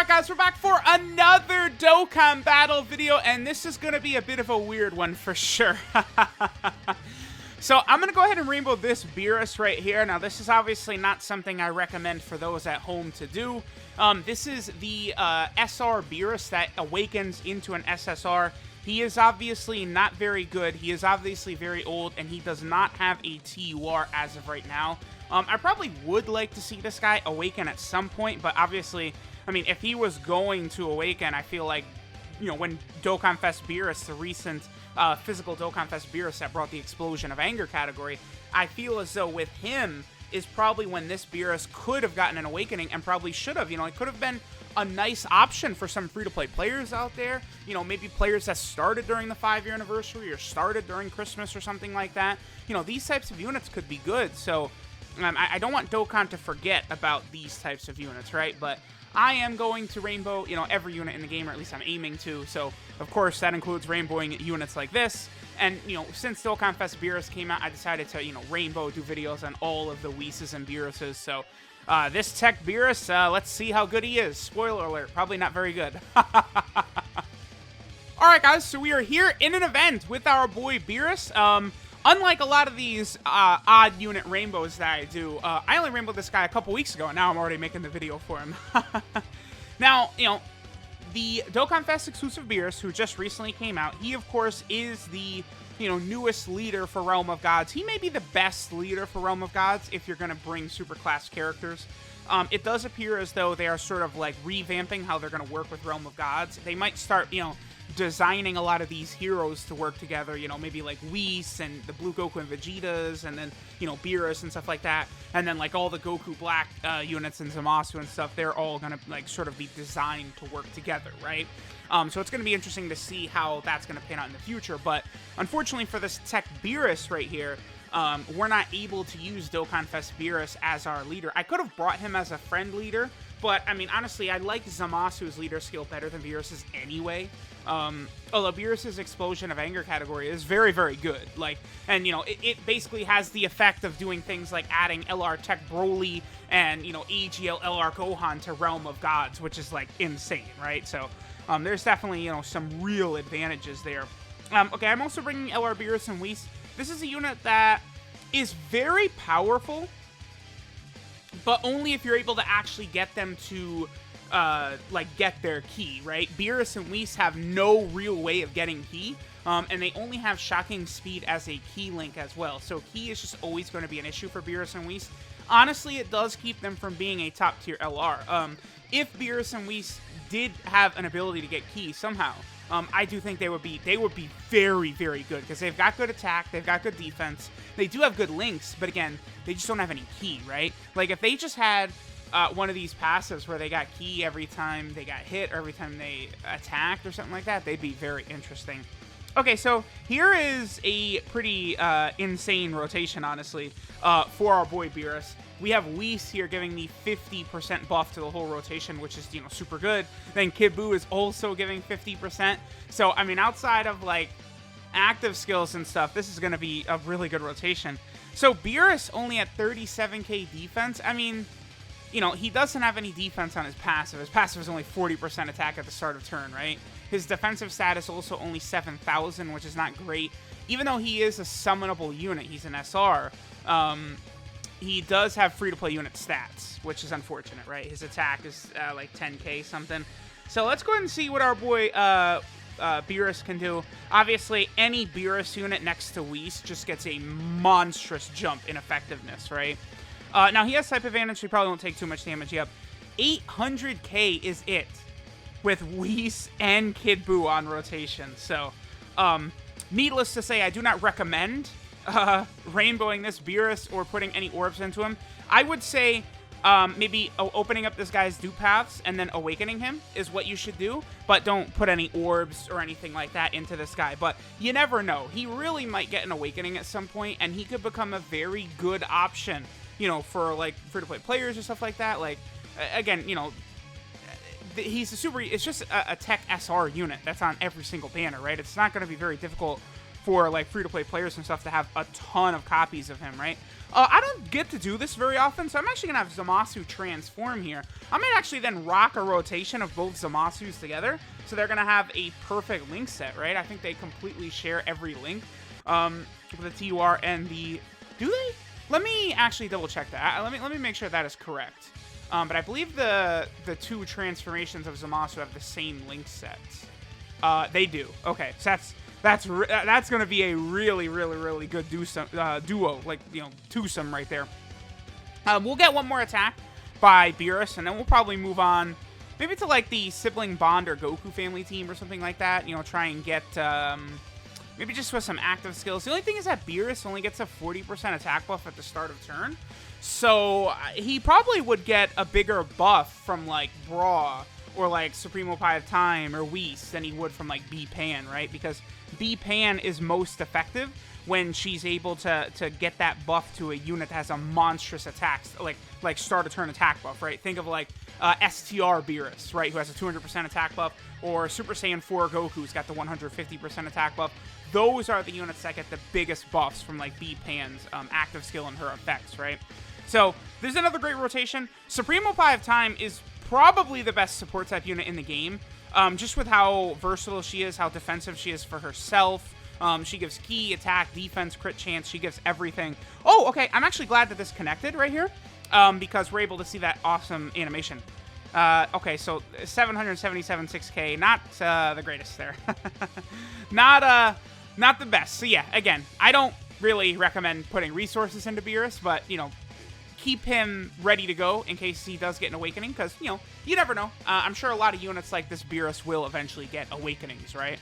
Alright guys, we're back for another Dokkan battle video, and this is going to be a bit of a weird one for sure. So I'm going to go ahead and rainbow this Beerus right here. Now this is obviously not something I recommend for those at home to do. This is the SR Beerus that awakens into an SSR. He is obviously not very good, he is obviously very old, and he does not have a TUR as of right now. I probably would like to see this guy awaken at some point, but obviously, I mean, if he was going to awaken, I feel like, you know, when Dokkan Fest Beerus, the recent physical Dokkan Fest Beerus that brought the Explosion of Anger category, I feel as though with him is probably when this Beerus could have gotten an awakening and probably should have. You know, it could have been a nice option for some free-to-play players out there. You know, maybe players that started during the 5-year anniversary or started during Christmas or something like that. You know, these types of units could be good, so I don't want Dokkan to forget about these types of units, right? But I am going to rainbow, you know, every unit in the game, or at least I'm aiming to. So, of course, that includes rainbowing units like this. And, you know, since Dokkan Fest Beerus came out, I decided to, you know, rainbow, do videos on all of the Whis and Beeruses. So, this TEQ Beerus, let's see how good he is. Spoiler alert, probably not very good. Alright, guys, so we are here in an event with our boy Beerus. Unlike a lot of these odd unit rainbows that I do, I only rainbowed this guy a couple weeks ago, and now I'm already making the video for him. Now, you know, the Dokkan Fest exclusive Beerus, who just recently came out, he, of course, is the, you know, newest leader for Realm of Gods. He may be the best leader for Realm of Gods if you're going to bring superclass characters. It does appear as though they are sort of, like, revamping how they're going to work with Realm of Gods. They might start, you know, designing a lot of these heroes to work together, you know, maybe like Whis and the Blue Goku and Vegetas, and then, you know, Beerus and stuff like that, and then like all the Goku Black units and Zamasu and stuff, they're all gonna like sort of be designed to work together, right? So it's gonna be interesting to see how that's gonna pan out in the future, but unfortunately for this TEQ Beerus right here, we're not able to use Dokkan Fest Beerus as our leader. I could have brought him as a friend leader, but, I mean, honestly, I like Zamasu's leader skill better than Beerus's anyway. Although Beerus's Explosion of Anger category is very, very good. Like, and, you know, it basically has the effect of doing things like adding LR Tech Broly and, you know, AGL LR Gohan to Realm of Gods, which is, like, insane, right? So, there's definitely, you know, some real advantages there. Okay, I'm also bringing LR Beerus and Whis. This is a unit that is very powerful, but only if you're able to actually get them to, like, get their key, right? Beerus and Whis have no real way of getting key, and they only have shocking speed as a key link as well. So key is just always going to be an issue for Beerus and Whis. Honestly, it does keep them from being a top-tier LR. If Beerus and Whis did have an ability to get key somehow, I do think they would be very, very good, because they've got good attack, they've got good defense, they do have good links, but again, they just don't have any key, right? Like, if they just had one of these passives where they got key every time they got hit, or every time they attacked, or something like that, they'd be very interesting. Okay, so here is a pretty insane rotation, honestly, for our boy Beerus. We have Whis here giving me 50% buff to the whole rotation, which is, you know, super good. Then Kid Buu is also giving 50%. So, I mean, outside of, like, active skills and stuff, this is going to be a really good rotation. So, Beerus only at 37k defense. I mean, you know, he doesn't have any defense on his passive. His passive is only 40% attack at the start of turn, right? His defensive status also only 7,000, which is not great. Even though he is a summonable unit, he's an SR, he does have free-to-play unit stats, which is unfortunate, right? His attack is like 10k something. So let's go ahead and see what our boy Beerus can do. Obviously, any Beerus unit next to Whis just gets a monstrous jump in effectiveness, right? Now, he has type advantage, so he probably won't take too much damage. Yep. 800k is it with Whis and Kid Buu on rotation. So, needless to say, I do not recommend rainbowing this Beerus or putting any orbs into him. I would say maybe opening up this guy's dupe paths and then awakening him is what you should do, but don't put any orbs or anything like that into this guy. But you never know. He really might get an awakening at some point, and he could become a very good option, you know, for, like, free-to-play players or stuff like that. Like, again, you know, he's a super, it's just a TEQ SR unit that's on every single banner, right? It's not going to be very difficult for like free-to-play players and stuff to have a ton of copies of him, right? I don't get to do this very often, so I'm actually going to have Zamasu transform here. I might actually then rock a rotation of both Zamasus together, so they're going to have a perfect link set, right? I think they completely share every link with the TUR and the... Do they? Let me actually double-check that. Let me make sure that is correct. But I believe the two transformations of Zamasu have the same link sets. They do. Okay, so that's going to be a really good duo, like, you know, twosome right there. We'll get one more attack by Beerus, and then we'll probably move on maybe to, like, the Sibling Bond or Goku family team or something like that. You know, try and get, maybe just with some active skills. The only thing is that Beerus only gets a 40% attack buff at the start of turn. So he probably would get a bigger buff from, like, Braw or, like, Supremo Pie of Time or Whis than he would from, like, B-Pan, right? Because B-Pan is most effective when she's able to get that buff to a unit that has a monstrous attack, like start a turn attack buff, right? Think of like STR Beerus, right, who has a 200% attack buff, or Super Saiyan 4 Goku, who's got the 150% attack buff. Those are the units that get the biggest buffs from like B-Pan's active skill and her effects, right? So there's another great rotation. Supremo Pie of Time is probably the best support type unit in the game. Just with how versatile she is, how defensive she is for herself. She gives key, attack, defense, crit chance. She gives everything. Oh, okay. I'm actually glad that this connected right here because we're able to see that awesome animation. Okay, so 777 6K. Not the greatest there. Not the best. So yeah, again, I don't really recommend putting resources into Beerus, but, you know, keep him ready to go in case he does get an awakening, because, you know, you never know. I'm sure a lot of units like this Beerus will eventually get awakenings, right?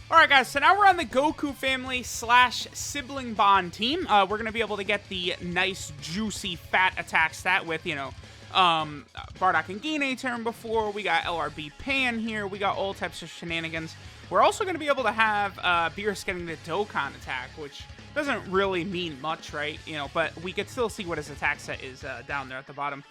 Alright guys, so now we're on the Goku family / Sibling Bond team. We're going to be able to get the nice, juicy, fat attack stat with, you know, Bardock and Gine turn before. We got LRB Pan here. We got all types of shenanigans. We're also going to be able to have Beerus getting the Dokkan attack, which doesn't really mean much, right? You know, but we could still see what his attack set is down there at the bottom.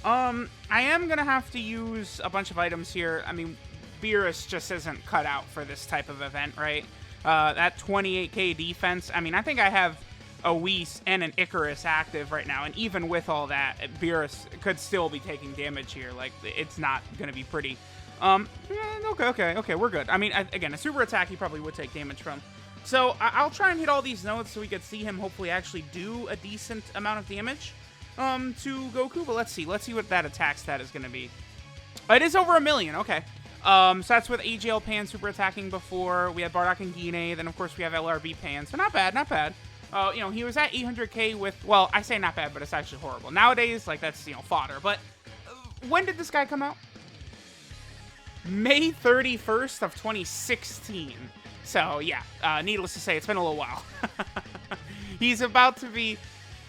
I am going to have to use a bunch of items here. I mean, Beerus just isn't cut out for this type of event, right? That 28k defense, I mean, I think I have a Whis and an Icarus active right now, and even with all that, Beerus could still be taking damage here. Like, it's not going to be pretty. Okay, we're good. I mean, again, a super attack he probably would take damage from. So I'll try and hit all these notes so we could see him hopefully actually do a decent amount of damage to Goku. But let's see what that attack stat is going to be. It is over 1 million. Okay. So that's with AGL Pan super attacking before. We had Bardock and Gine. Then, of course, we have LRB Pan. So not bad, not bad. You know, he was at 800k with, well, I say not bad, but it's actually horrible. Nowadays, like, that's, you know, fodder. But when did this guy come out? May 31st of 2016. So, yeah, needless to say, it's been a little while. He's about to be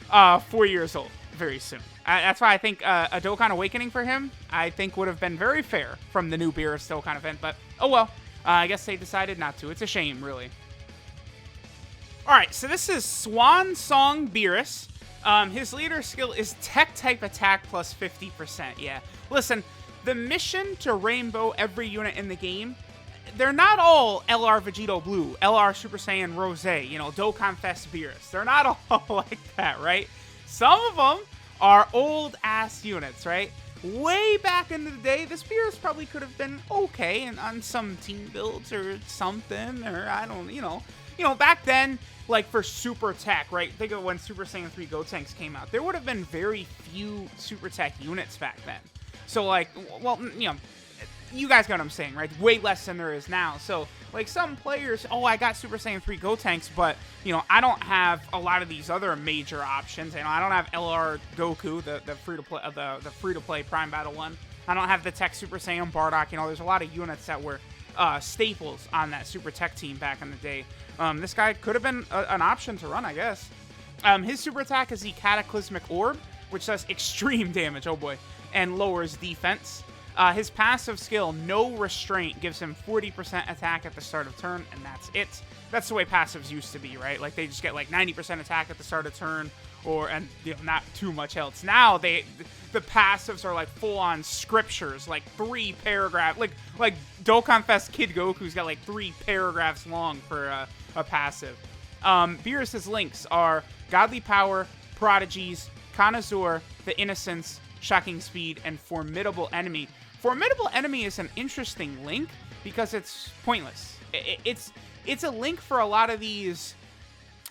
4 years old very soon. That's why I think a Dokkan Awakening for him, I think, would have been very fair from the new Beerus Dokkan event. But, oh well, I guess they decided not to. It's a shame, really. Alright, so this is Swan Song Beerus. His leader skill is Tech type attack plus 50%. Yeah, listen, the mission to rainbow every unit in the game, they're not all LR Vegito Blue, LR Super Saiyan Rose, you know, Dokkan Fest Beerus. They're not all like that, right? Some of them are old-ass units, right? Way back in the day, this Beerus probably could have been okay and on some team builds or something, or I don't, you know, back then, like for Super Tech, right? Think of when Super Saiyan 3 Gotenks came out. There would have been very few Super Tech units back then. So, like, well, you know, you guys got what I'm saying, right? Way less than there is now. So, like, some players, oh, I got Super Saiyan 3 Gotenks, but, you know, I don't have a lot of these other major options. You know, I don't have LR Goku, the free-to-play, the free-to-play Prime Battle one. I don't have the Tech Super Saiyan Bardock. You know, there's a lot of units that were staples on that Super Tech team back in the day. This guy could have been an option to run, I guess. His super attack is the Cataclysmic Orb, which does extreme damage, oh boy, and lowers defense. His passive skill, No Restraint, gives him 40% attack at the start of turn, and that's it. That's the way passives used to be, right? Like, they just get, like, 90% attack at the start of turn, and, you know, not too much else. Now, the passives are like full-on scriptures, like 3 paragraphs, like Dokkan Fest Kid Goku's got like 3 paragraphs long for a passive. Beerus's links are Godly Power, Prodigies, Connoisseur, The Innocence, Shocking Speed, and Formidable Enemy. Formidable Enemy is an interesting link because it's pointless. It's a link for a lot of these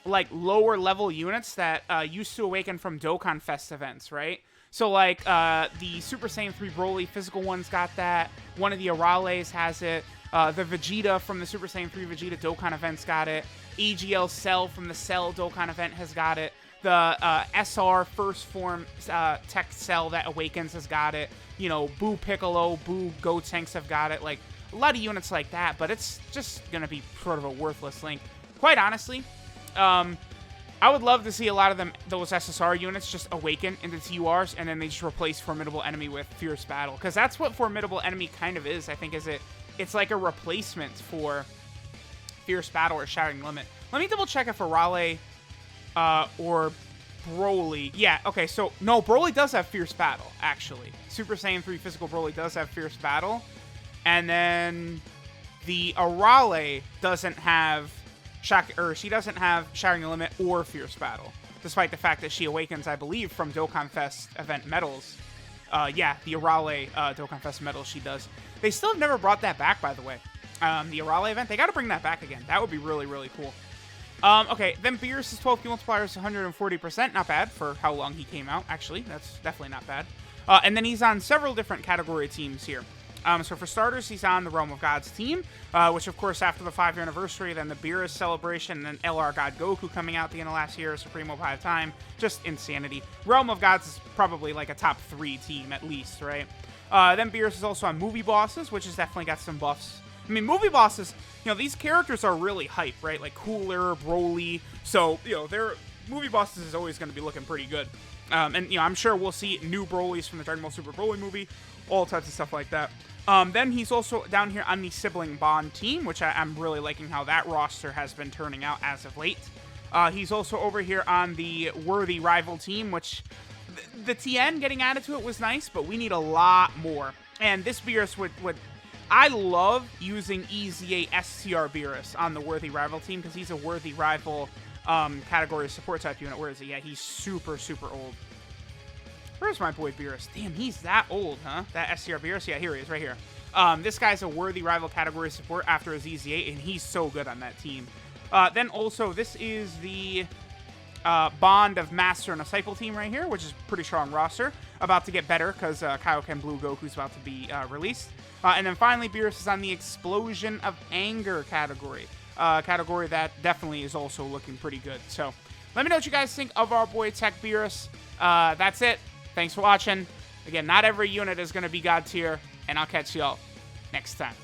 like lower level units that used to awaken from Dokkan Fest events, right? So like the Super Saiyan 3 Broly physical one's got that. One of the Arales has it. The Vegeta from the Super Saiyan 3 Vegeta Dokkan event's got it. EGL Cell from the Cell Dokkan event has got it. The SR First Form Tech Cell that awakens has got it. You know, Boo Piccolo, Boo Gotenks have got it. Like, a lot of units like that, but it's just going to be sort of a worthless link. Quite honestly, I would love to see a lot of those SSR units just awaken into TURs, and then they just replace Formidable Enemy with Fierce Battle. Because that's what Formidable Enemy kind of is, I think, it's like a replacement for Fierce Battle or Shattering Limit. Let me double check if Arale or Broly. Yeah, okay, so, no, Broly does have Fierce Battle, actually. Super Saiyan 3 Physical Broly does have Fierce Battle. And then the Arale doesn't have she doesn't have Shattering the Limit or Fierce Battle, despite the fact that she awakens, I believe, from Dokkan Fest event medals. Yeah, the Arale Dokkan Fest medals she does. They still have never brought that back, by the way. The Arale event, they got to bring that back again. That would be really, really cool. Okay, then Beerus' 12 Q multiplier is 140%. Not bad for how long he came out, actually. That's definitely not bad. And then he's on several different category teams here. So for starters, he's on the Realm of Gods team, which, of course, after the 5-year anniversary, then the Beerus celebration, and then LR God Goku coming out at the end of last year, Supremo Pie of Time, just insanity. Realm of Gods is probably like a top 3 team, at least, right? Then Beerus is also on Movie Bosses, which has definitely got some buffs. I mean, Movie Bosses, you know, these characters are really hype, right? Like Cooler, Broly, so, you know, Movie Bosses is always going to be looking pretty good. And, you know, I'm sure we'll see new Brolys from the Dragon Ball Super Broly movie, all types of stuff like that. Then he's also down here on the Sibling Bond team, which I'm really liking how that roster has been turning out as of late. He's also over here on the Worthy Rival team, which the TN getting added to it was nice, but we need a lot more. And this Beerus would I love using EZA STR Beerus on the Worthy Rival team because he's a Worthy Rival category support type unit. Where is he? Yeah, he's super, super old. Where's my boy Beerus? Damn, he's that old, huh? That STR Beerus? Yeah, here he is, right here. This guy's a Worthy Rival category support after his EZA, and he's so good on that team. Then also, this is the Bond of Master and Disciple team right here, which is a pretty strong roster. About to get better, because Kaioken Blue Goku's about to be released. And then finally, Beerus is on the Explosion of Anger category. Category that definitely is also looking pretty good. So, let me know what you guys think of our boy TEQ Beerus. That's it. Thanks for watching. Again, not every unit is going to be God tier, and I'll catch y'all next time.